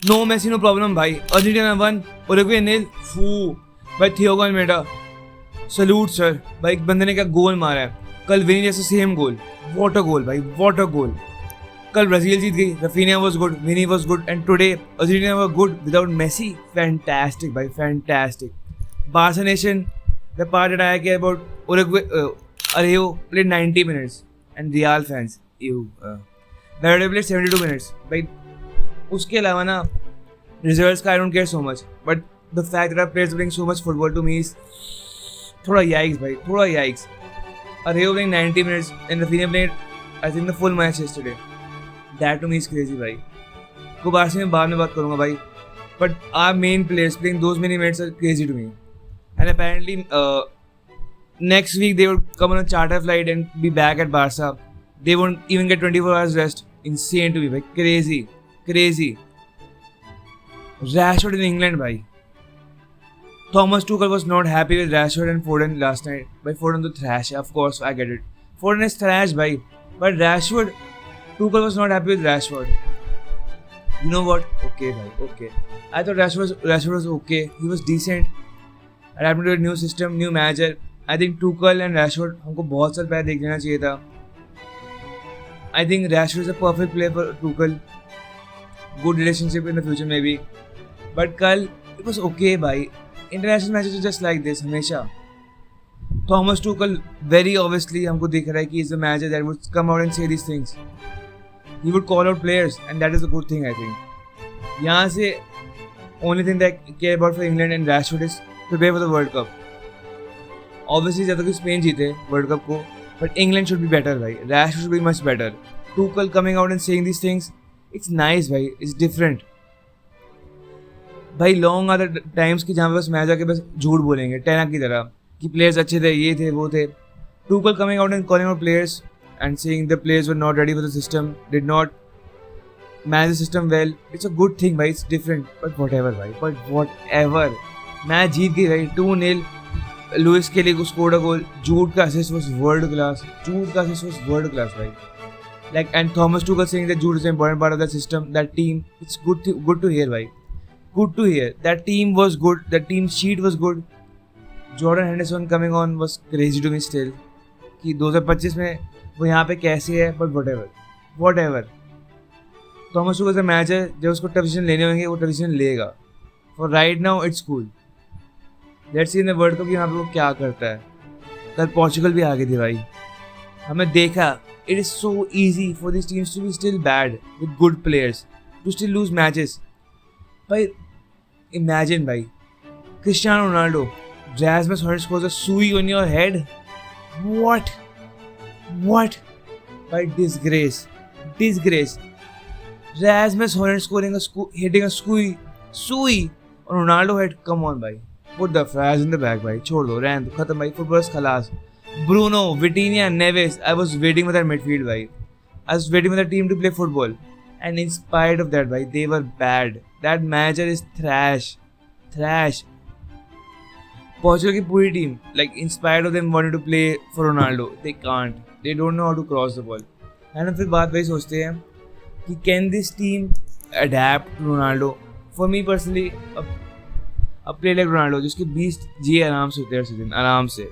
No Messi no problem भाई. Argentina 1 Uruguay 0. फू भाई थियागो अल्मेडा सलूट सर भाई. एक बंदे ने क्या गोल मारा है. कल विनी जैसा सेम गोल. व्हाट अ गोल भाई, व्हाट अ गोल. कल ब्राजील जीत गई. Raphinha was good, Vini was good and today Argentina were good without Messi. Fantastic भाई, fantastic. Barca nation the part that I care about Uruguay Areo played 90 minutes and Real fans Valverde played 72 minutes. भाई उसके अलावा ना results का I don't care so much, but the fact that our players playing so much football to me is थोड़ा yikes भाई, थोड़ा yikes. Areo playing 90 minutes and Rafinha played I think the full match yesterday. That to me is crazy भाई. को बारसे में बाद में बात करूँगा भाई, but our main players playing those many minutes are crazy to me. And apparently next week they would come on a charter flight and be back at Barca. They won't even get 24 hours rest. Insane to me, bhai. Crazy, crazy. Rashford in England, bhai. Thomas Tuchel was not happy with Rashford and Foden last night. By Foden to thrash, of course, I get it. Foden is thrash, bhai. But Rashford, Tuchel was not happy with Rashford. You know what? Okay, bhai. Okay. I thought Rashford was okay. He was decent. Adapting to a new system, new manager. I think Tuchel and Rashford हमको बहुत साल पहले देख लेना चाहिए था. I think Rashford is a perfect player for Tuchel. Good relationship in the future maybe. But कल it was okay भाई. International matches are just like this हमेशा. Thomas Tuchel very obviously हमको दिख रहा है कि is the manager that would come out and say these things. He would call out players and that is a good thing I think. यहाँ से only thing that I care about for England and Rashford is prepare for the World Cup. Obviously ज़्यादा कि Spain जीते world cup को, but England should be better भाई. Rashford should be much better. Tuchel coming out and saying these things, it's nice भाई, it's different भाई. Long are the times कि जहाँ पे बस मैच आके बस झूठ बोलेंगे टेना की तरह कि प्लेयर्स अच्छे थे, ये थे, वो थे. Tuchel coming out and calling out players and saying the players were not ready for the system, did not manage the system well. It's a good thing भाई, it's different. But whatever भाई, but whatever. Match जीत गई भाई 2-0. Louis के लिए scored a गोल. जूड का assist was world class. जूड का assist was world class भाई. Like and Thomas Tuchel saying that Jude is an important part of that system, that team. It's good to hear भाई. Good to hear. That team was good. That team sheet was good. Jordan Henderson coming on was crazy to me still. कि 2025 में वो यहाँ पे कैसे है, but whatever. Thomas Tuchel का match है, जब उसको टफ डिसीजन लेने होंगे वो टफ डिसीजन लेगा. For right now it's cool. Let's see in the world cup यहाँ पे वो क्या करता है. कल पोर्चुगल भी आगे थी भाई, हमें देखा. It is so easy for this teams to be still bad with good players to still lose matches भाई. इमेजिन भाई, Cristiano Ronaldo, Rasmus Højlund scores a suey on your head. What भाई, disgrace. Rasmus Højlund scoring hitting a suey on Ronaldo head. Come on भाई, put the fries in the bag भाई, छोड़ दो, रहने दो, खत्म भाई, फुटबॉल खलास. Bruno, Vitinha, Neves, I was waiting for that midfield भाई. I was waiting for the team to play football, and in spite of that भाई, they were bad. That manager is trash. Portugal की पूरी team, like in spite of them wanting to play for Ronaldo, they can't. They don't know how to cross the ball. And फिर बात वही सोचते हैं कि can this team adapt to Ronaldo? For me personally, a player like Ronaldo जिसके 20 जी आराम से होते हैं सीजन, आराम से.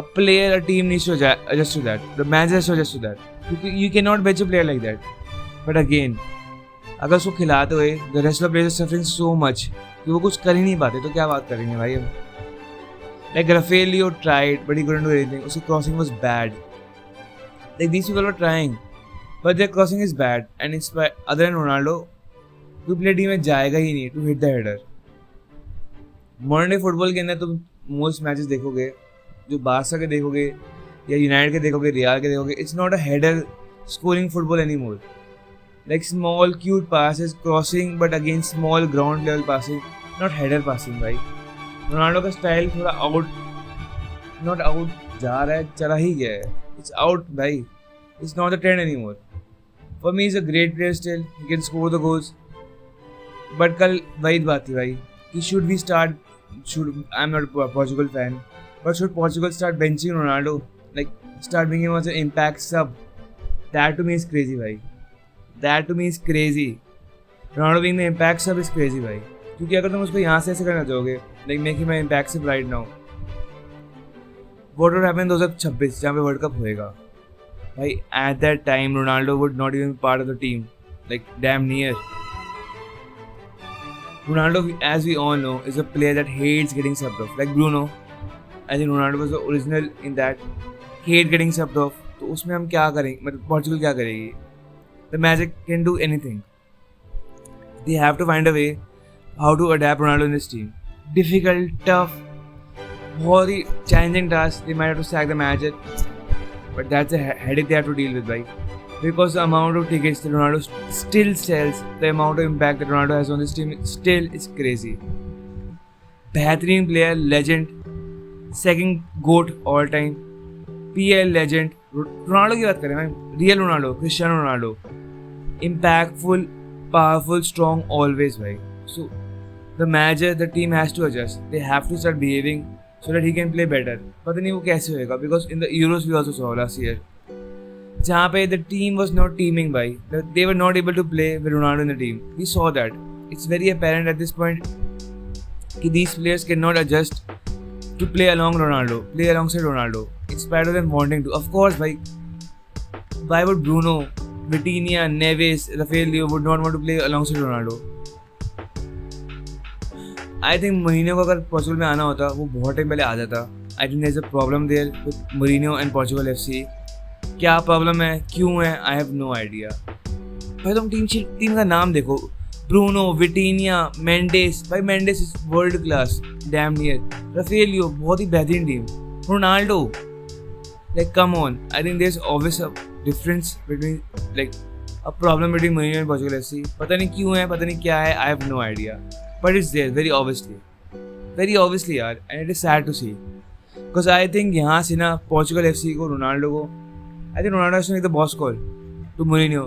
A player, a team needs to adjust to that. The manager has to adjust to that. You cannot bench a player like that. But again, अगर उसको खिलाते हुए the rest of the players are suffering so much कि वो कुछ कर ही नहीं पाते, तो क्या बात करेंगे भाई हम. Like Rafaelio tried, but he couldn't do anything. उसकी crossing was bad. Like these people were trying, but their crossing is bad. And other than Ronaldo, कोई प्लेयर टीम में जाएगा ही नहीं to hit the header. Modern day football के अंदर तुम most matches देखोगे, जो बारसा के देखोगे या यूनाइटेड के देखोगे, रियल के देखोगे, it's not a header scoring football any more. Like small cute passes, crossing, but again small ground level passing, not header passing भाई. रोनाल्डो का स्टाइल थोड़ा नॉट आउट जा रहा है, चला ही गया है. इट्स आउट भाई, it's not the trend any more. For me is a great player still, he can score the goals. But कल वही बात थी भाई कि should I'm not a Portugal fan, but should Portugal start benching Ronaldo, like start bringing him as an impact sub? That to me is crazy भाई. That to me is crazy. Ronaldo being the impact सब is crazy भाई, क्योंकि अगर तुम उसको यहाँ से ऐसे करना चाहोगे लाइक मेकिंग माई इम्पैक्ट सब right now, what would happen 2026 जहाँ पे वर्ल्ड कप होएगा भाई, at that time Ronaldo would not even part of the team, like damn near. Ronaldo, as we all know, is a player that hates getting subbed off. Like Bruno, I think Ronaldo was the original in that hate getting subbed off. तो उसमें हम क्या करेंगे, मतलब Portugal क्या करेगी? The Magic can do anything. They have to find a way how to adapt Ronaldo in this team. Difficult, tough, बहुत ही challenging task. They might have to sack the Magic, but that's a headache they have to deal with, right? Because the amount of tickets that Ronaldo still sells, the amount of impact that Ronaldo has on this team still is crazy. बेहतरीन player, legend, second GOAT all time, PL legend. Ronaldo की बात करें मैं, real Ronaldo, Cristiano Ronaldo, impactful, powerful, strong always भाई. So the manager, the team has to adjust. They have to start behaving so that he can play better. पता नहीं वो कैसे होएगा, because in the Euros we also saw last year, जहाँ पे the team was not teaming भाई, they were not able to play with Ronaldo in the team. We saw that. It's very apparent at this point कि these players cannot adjust to play alongside Ronaldo, in spite of them wanting to. Of course भाई, why would Bruno, Vitinha, Neves, Rafael Leo would not want to play alongside Ronaldo? I think Mourinho को अगर Portugal में आना होता वो बहुत time पहले आ जाता. I think there is a problem there with Mourinho and Portugal FC. क्या प्रॉब्लम है, क्यों है, आई हैव नो आइडिया. भाई तुम टीम का नाम देखो, ब्रूनो, विटिनिया, मेंडेस. भाई Mendes is world class, damn near. Rafael Leao, बहुत ही बेहतरीन टीम. Ronaldo, like come on. I think there is obvious a difference between, like a problem between Marino and Portugal FC. पता नहीं क्यों है, पता नहीं क्या है, I have no idea, but it's there very obviously यार, and it is sad to see. Because I think यहाँ से ना पोर्चुगल एफसी को, रोनाल्डो को, I think Ronaldo has to make the boss call to Mourinho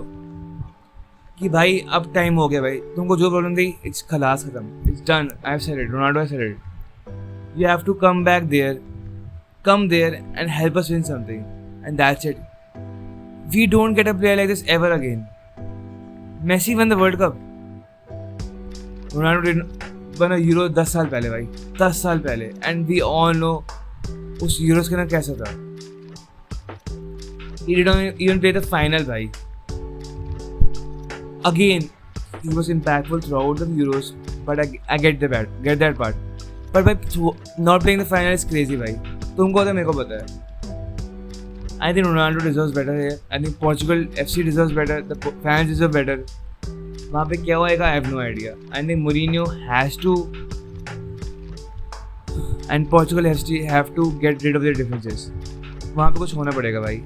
कि भाई अब time हो गया भाई, तुमको जो प्रॉब्लम थी इट्स खलास खत्म, it's done, I have said it, Ronaldo has said it. You have to come there and help us win something, and that's it. We don't get a player like this ever again. Messi won the world cup, Ronaldo won Euro 10 साल पहले भाई, 10 साल पहले, and we all know उस Euros का ना कैसा था. He didn't even play the final bhai. Again, he was impactful throughout the Euros, but I get that part. But by not playing the final is crazy bhai. तुमको तो मेरे को पता है. I think Ronaldo deserves better here. I think Portugal FC deserves better. The fans deserve better. वहाँ पे क्या होएगा I have no idea. I think Mourinho has to, and Portugal FC have to get rid of their differences. वहाँ पे कुछ होना पड़ेगा भाई.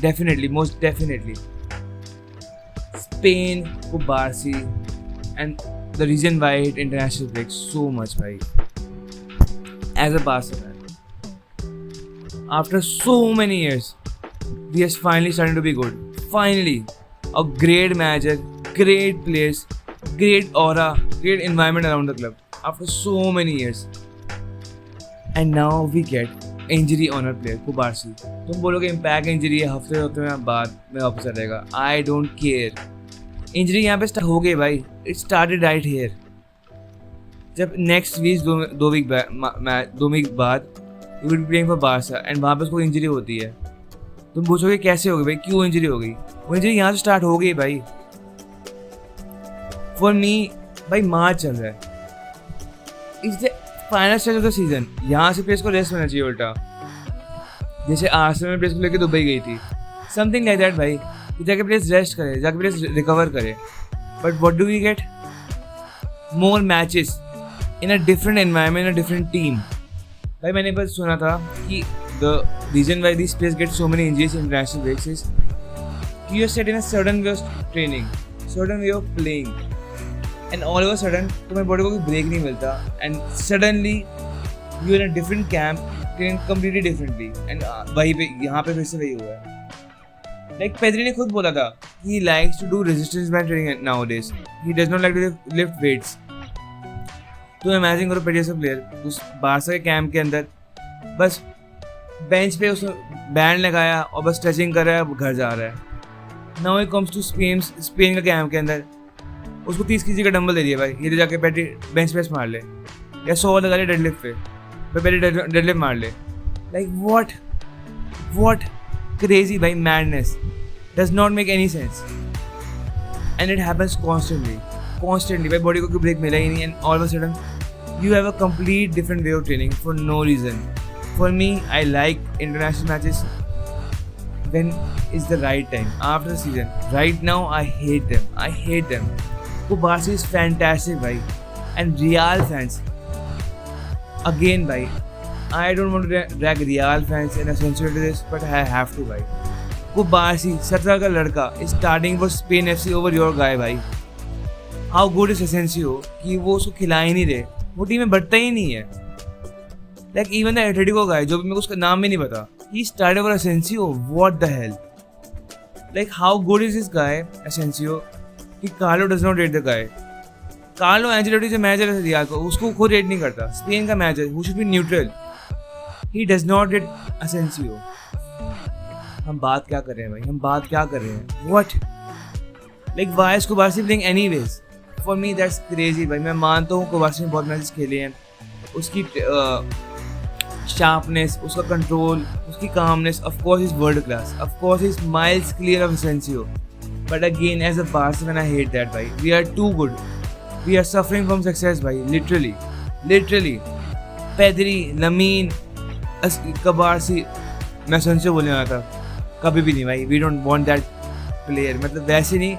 Definitely, most definitely. Spain को Barca, and the reason why I hate international breaks so much भाई, as a Barca fan, after so many years, we are finally starting to be good. Finally, a great manager, great players, great aura, great environment around the club. After so many years, and now we get injury on a player को बारसी. तुम बोलोगे impact injury है, हफ्ते में बाद में वापस आ जाएगा. I don't care. इंजरी यहाँ पे स्टार्ट हो गई भाई, इट स्टार्टेड राइट हेयर. जब नेक्स्ट वीक दो वीक बाद you will be playing for Barça, and वहाँ पे उसको इंजरी होती है. तुम पूछोगे कैसे हो गई भाई, क्यों इंजरी हो गई? वो इंजरी यहाँ से स्टार्ट हो गई भाई. फॉर मी भाई मार्च चल रहा है, it's the final stage of the season. यहाँ से प्लेस को रेस्ट होना चाहिए उल्टा, जैसे आर्सेनल में प्लेस को लेकर दुबई गई थी, समथिंग लाइक दैट भाई. जाके प्लेस रेस्ट करे, जाके प्लेस रिकवर करे. But what do we get? More matches in a different environment, in a different team. भाई मैंने बस सुना था कि the reason why this players get so many injuries in international breaks is you are set in a certain way of training, certain way of playing, and all over sudden तुम्हारी body को कोई break नहीं मिलता, and suddenly you in a different camp train completely differently. And वहीं पे यहाँ पे फिर से वही हुआ है. लाइक पेद्री ने खुद बोला था he likes to do resistance band training nowadays, he does not like to lift weights. तो इमेजिन करो पेद्री जैसा प्लेयर उस बारसा के कैंप के अंदर बस बेंच पे उसने बैंड लगाया और बस स्ट्रेचिंग कर रहा है, घर जा रहा है. Now it comes to Spain का कैंप के अंदर उसको 30 kg का डंबल दे दिया भाई, ये ले जाके बैठी बेंच प्रेस मार ले, या 100 लगा ले डेडलिफ्ट पे, पहले डेडलिफ्ट मार ले. लाइक व्हाट क्रेजी भाई, madness, does not make any sense. And it happens constantly भाई. बॉडी को कोई ब्रेक मिला ही नहीं, and all of a sudden you have a complete different way of training for no reason. For me, I like international matches when it's the right time, after the season. Right now, I hate them. Kubasi is fantastic, bhai. And Real fans, again, bhai, I don't want to drag Real fans and Asensio to this, but I have to, bhai. Kubasi, 17 का लड़का, is starting for Spain FC over your guy, bhai. How good is Asensio कि वो उसको खिला ही नहीं रहे, वो team में बढ़ता ही नहीं है. Like even the Atletico guy, जो भी मेरे को उसका नाम भी नहीं पता, he started for Asensio. What the hell, like how good is this guy Asensio कि Carlo does not rate the guy. Carlo Ancelotti जो मैनेजर है रियल को, उसको खुद रेट नहीं करता. स्पेन का manager, who should be neutral, he does not rate Asensio. हम बात क्या कर रहे हैं भाई, what, like why is कुबारसी playing anyways. For me that's crazy भाई. मैं मानता हूँ कुबारसी ने बहुत मैचेस खेले हैं, उसकी शार्पनेस, उसका कंट्रोल, उसकी calmness, of course is world class, of course is miles clear of Asensio. But again as a Barcelona I hate that भाई. We are too good, we are suffering from success भाई, literally. Pedri, Lamine, Cubarsi, मैं Asensio बोलने वाला था, कभी भी नहीं भाई. We don't want that player, मतलब वैसे नहीं,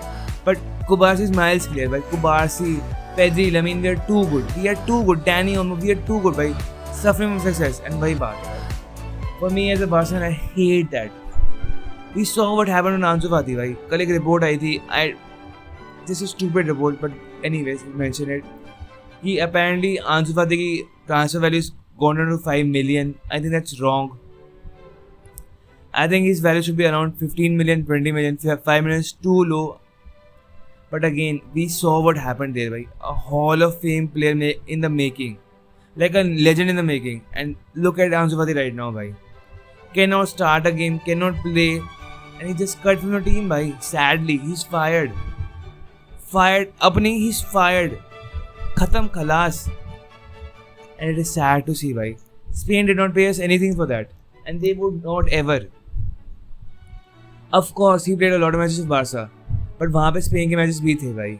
but Kubasi is miles clear, भाई. Kubasi, Pedri, Lamine, we are too good. Danny Olmo, we are too good, भाई. Suffering from success, and वही बात. For me as a Barcelona, I hate that. We saw what happened on Ansu Fati, भाई. कल एक report आई थी, this is stupid report, but anyways, we mention it. कि apparently Ansu Fati की transfer value is gone down to 5 million. I think that's wrong. I think his value should be around 15 million, 20 million. 5 million is too low. But again, we saw what happened there, bhai. A Hall of Fame player in the making, like a legend in the making. And look at Ansu Fati right now, bhai. Cannot start a game, cannot play, and he just cut from the team, bhai. Sadly, he's fired. He's fired. Khatam, khalas. And it is sad to see, bhai. Spain did not pay us anything for that, and they would not ever. Of course, he played a lot of matches with Barca. But वहाँ पे Spain के matches भी थे भाई.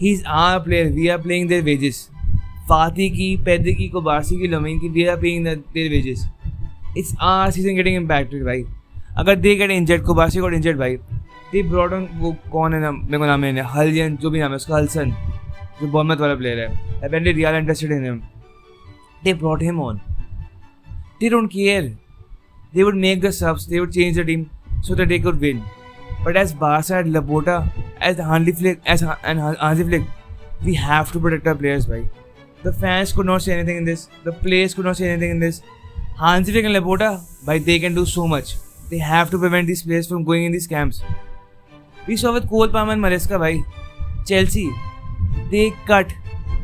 He is our player, we are playing their wages. Fati की, Pedri की, Cubarsi की, Lamine की, we are playing their wages. It's our season getting impacted भाई. अगर they get injured, Cubarsi got injured भाई, दे ब्रॉट ऑन, वो कौन है नाम, मेरे को नाम है हलियन, जो भी नाम है उसका, हल्सन, जो बॉर्नमथ वाला प्लेयर है. Apparently real interested in him. They brought him on. They don't care. They would make the subs, they would change the team so that they could win. But as Barca, as Laporta, as Hansi Flick, we have to protect our players, bhai. The fans could not say anything in this. The players could not say anything in this. Hansi Flick and Laporta, bhai, they can do so much. They have to prevent these players from going in these camps. We saw with Cole Palmer and Maresca, bhai. Chelsea, they cut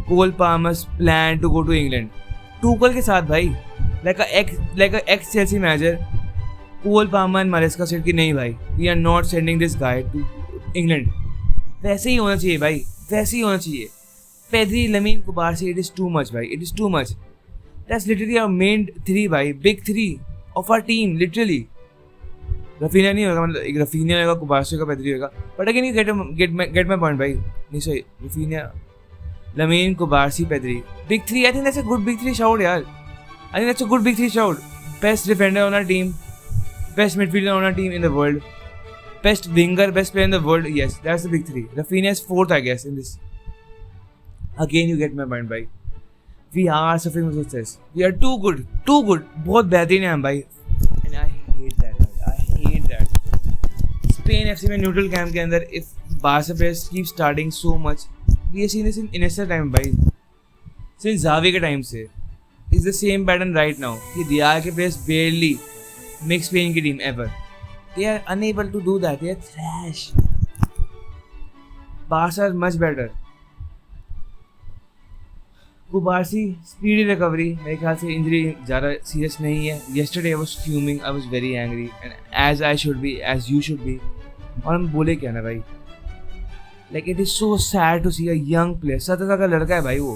Cole Palmer's plan to go to England. Tuchel के साथ भाई, like a ex Chelsea manager. Cole Palmer and Maresca said कि नहीं भाई, we are not sending this guy to England. वैसे ही होना चाहिए भाई, वैसे ही होना चाहिए. Pedri, Lamine, Kubasi, it is too much भाई, it is too much. That's literally our main three भाई, big three of our team, literally. Rafinha नहीं होगा, मतलब Rafinha होगा, Kubasi होगा, Pedri होगा. But again you get my point भाई. नहीं सही, Rafinha, Lamine, Kubasi, Pedri, big three. I think that's a good big three shout यार. I think that's a good big three shout. Best defender on our team. Best midfielder on our team in the world. Best winger, best player in the world. Yes, that's the big three. Rafinha is 4th, I guess, in this. Again, you get my point, bhai. We are suffering with success. We are too good. बहुत बेहतरीन है हम भाई. And I hate that, bhai. I hate that. Spain FC में neutral camp के अंदर, if Barca players keep starting so much, we have seen this in Iniesta time, bhai. Since Xavi के time से, it's the same pattern right now. कि Real के players barely make Spain की team ever. They are unable to do that. They are trash. Barca is much better. Kubasi, speedy recovery. मेरे ख्याल से injury ज़्यादा serious नहीं है. Yesterday I was fuming. I was very angry, and as I should be, as you should be. और हम बोले क्या ना भाई. Like it is so sad to see a young player, 17 साल का लड़का है भाई वो,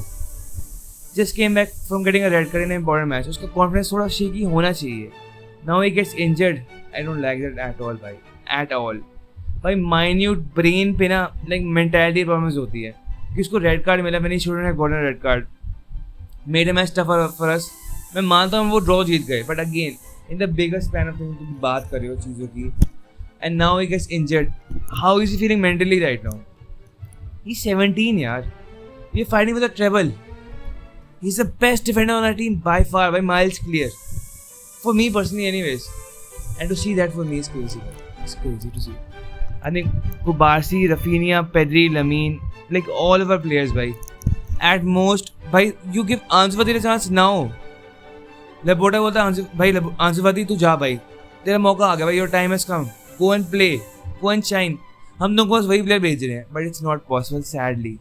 just came back from getting a red card in an important match. उसका confidence थोड़ा shaky होना चाहिए. Now he gets injured. I don't like that at all भाई, at all. भाई minute brain पे ना like mentality problems होती है कि उसको red card मिला, when he shouldn't have gotten a red card. Made a match tougher for us. मैं मानता हूँ वो draw जीत गए, but again in the bigger span of things तुम बात कर रहे हो चीज़ों की, and now he gets injured. How is he feeling mentally right now? He's 17 यार. We're fighting for the treble. He's the best defender on our team by far, by miles clear. For me personally anyways. And to see that for me is crazy. It's crazy to see. I think Kubarsi, Rafinha, Pedri, Lamine, like all of our players bhai. At most, bhai, you give Ansu Fati a chance now. Laporta बोलता है भाई Ansu Fati तू जा भाई, तेरा मौका आ गया भाई, your time has come. Go and play, go and shine. हम लोग बस वही प्लेयर भेज रहे हैं, but it's not possible. Sadly.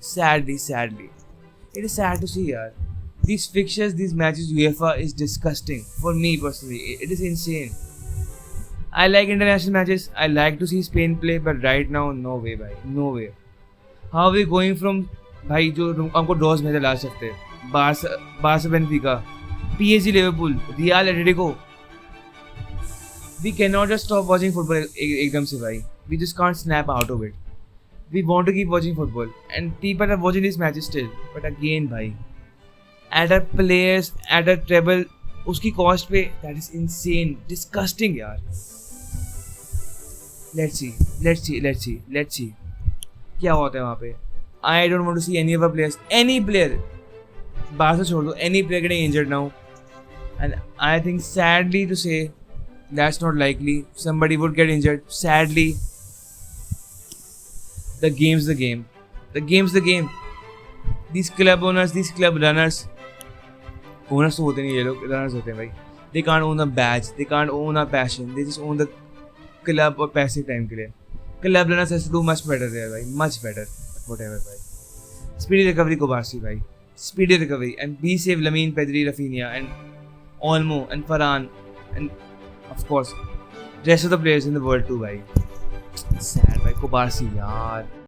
It is sad to see यार. These fixtures, these matches, UEFA is disgusting. For me personally, it is insane. I like international matches. I like to see Spain play, but right now, no way, bhai. No way. How are we going from, भाई जो हमको drawers में ला सकते हैं, Barca Benfica, PSG Liverpool, real Atletico. We cannot just stop watching football एकदम से भाई. We just can't snap out of it. We want to keep watching football, and people are watching these matches still. But again, भाई, at our players, at our treble, उसकी cost पे, that is insane, disgusting यार. Let's see क्या होता है वहाँ पे. I don't want to see any of our players, any player, बाहर से छोड़ दो, any player getting injured now. And I think sadly to say, that's not likely. Somebody would get injured. Sadly, the game's the game. These club owners, these club runners, owners तो होते नहीं, ये लोग runners होते हैं भाई. They can't own a badge, they can't own a passion, they just own the club और पैसे टाइम के लिए. Club runners has to do much better there भाई, much better. Whatever भाई. Speedy recovery Kubarsi भाई. Speedy recovery, and be safe Lamine, Pedri, Rafinha, and Olmo and Farhan, and of course rest of the players in the world too भाई. Sad भाई Kubarsi यार.